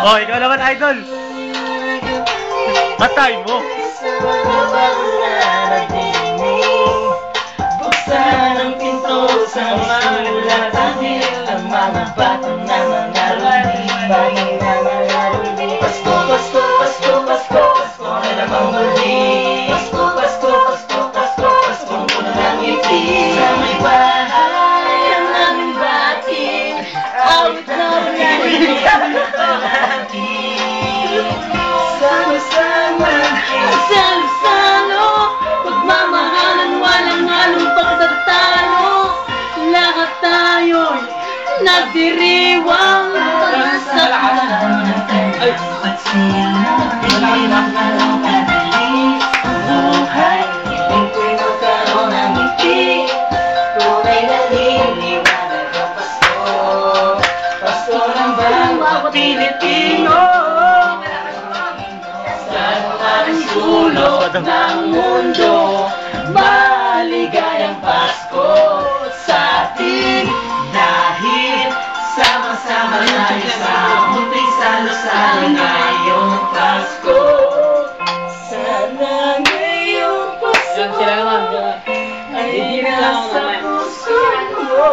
Oh, ikaw naman, idol. Matay mo. Buksan ang pinto sa mga dahil ang mga batang nangangarami. Pasko, Pasko, Pasko, Pasko, Pasko na namang muli. Pasko, Pasko, Pasko, Pasko, Pasko muna ng ngiti. Sa may bahay ang aming batin, awit na rin palagi. Sama-sama, salo-salo, pagmamahalan, walang halong pagtatalo. Lahat tayo'y nagdiriwang sa ay, at sila pinilap na ang kadali. Buhay, ibig ko'y magkaroon ng ngiti. Tunay na liliwanag ang Pasko. Pasko ng bawat Pilipino. Ang sulok ng mundo, maligayang Pasko sa atin. Dahil sama-sama tayo sa munting salo-salo ngayong Pasko. Sana ngayong Pasko ay nasa puso mo.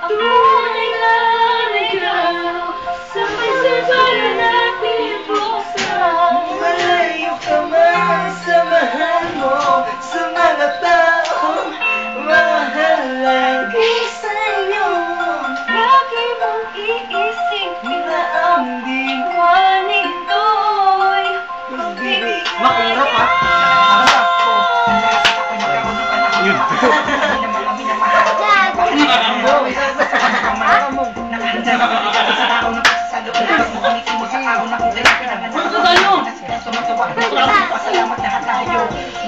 Tunay na regalo, sabay-sabay natin buksan. Malayo ka man sa mahal mo, sa mga taong mahal lagi sa'yo. Lagi mong iisipin na ang diwa nito'y pagbibigay. Mahirap ha?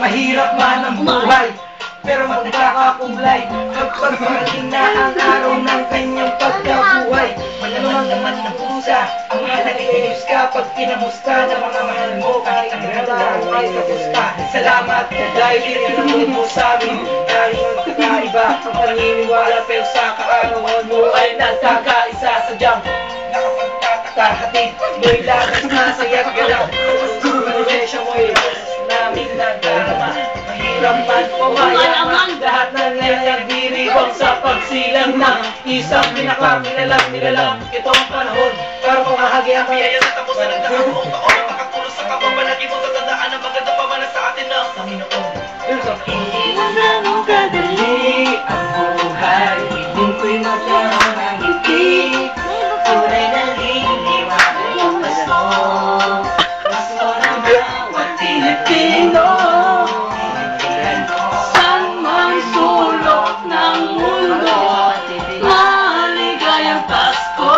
Mahirap man ang buhay, pero magkakakulay kapag parating na ang araw ng kanyang pagkabuhay. Malamang naman ng pusa ang malalilinis kapag kinamusta ng mga mahal mo kahit ang araw ay kapusta. Salamat dahil tinulungan mo sa amin dahil magkakaiba ang paniniwala, pero sa kaarawan mo ay nagkakaisa. Sadyang nakapagkakahatid mo'y lakas na saya't galak. Presensya mo'y namin nagdarama. Mahirap man o mayaman, lahat ng nagdiriwang sa pagsilang ng isang pinakakilalang nilalang. Ito ang panahon para pumahagi ang biyaya sa tapos na nagdakabuong taon. Makakulos sa kapabalagi mo, tatandaan ang maganda pa man sa atin ng Panginoon. Wala mong kadali ang buhay, hindi ko'y magkaroon ng ngiti. Tunay na liliwanag ang Pasko. Pasko ng bawat Pilipino. Saan mang sulok ng mundo, maligayang Pasko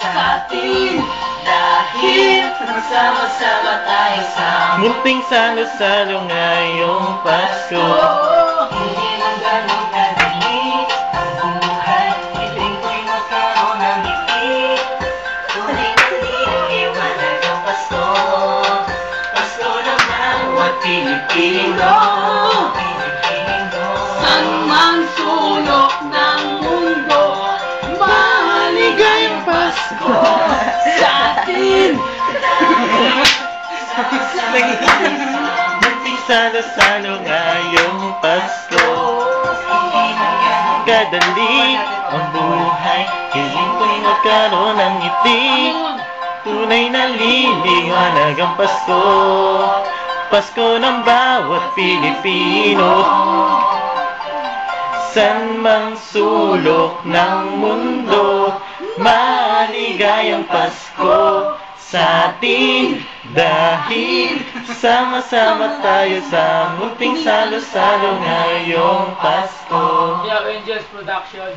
sa atin. Dahil sama-sama tayo sa Munting salo-salo ngayong Pasko. hindi lang ganun kadali ang buhay, ibig ko'y magkaroon ng ngiti. Tunay na liliwanag ang Pasko. Pasko ng bawat Pilipino. Saan man sulok ng mundo, maligayang Pasko sa atin. Munting salo-salo ngayong Pasko. Kadali ang buhay, hiling ko'y magkaroon ng ngiti. Tunay na liliwanag ang Pasko. Pasko ng bawat Pilipino. San mang sulok ng mundo, maligayang Pasko sa atin. Dahil sama-sama tayo sa munting salo-salo ngayong Pasko. Yeah, Angels Production.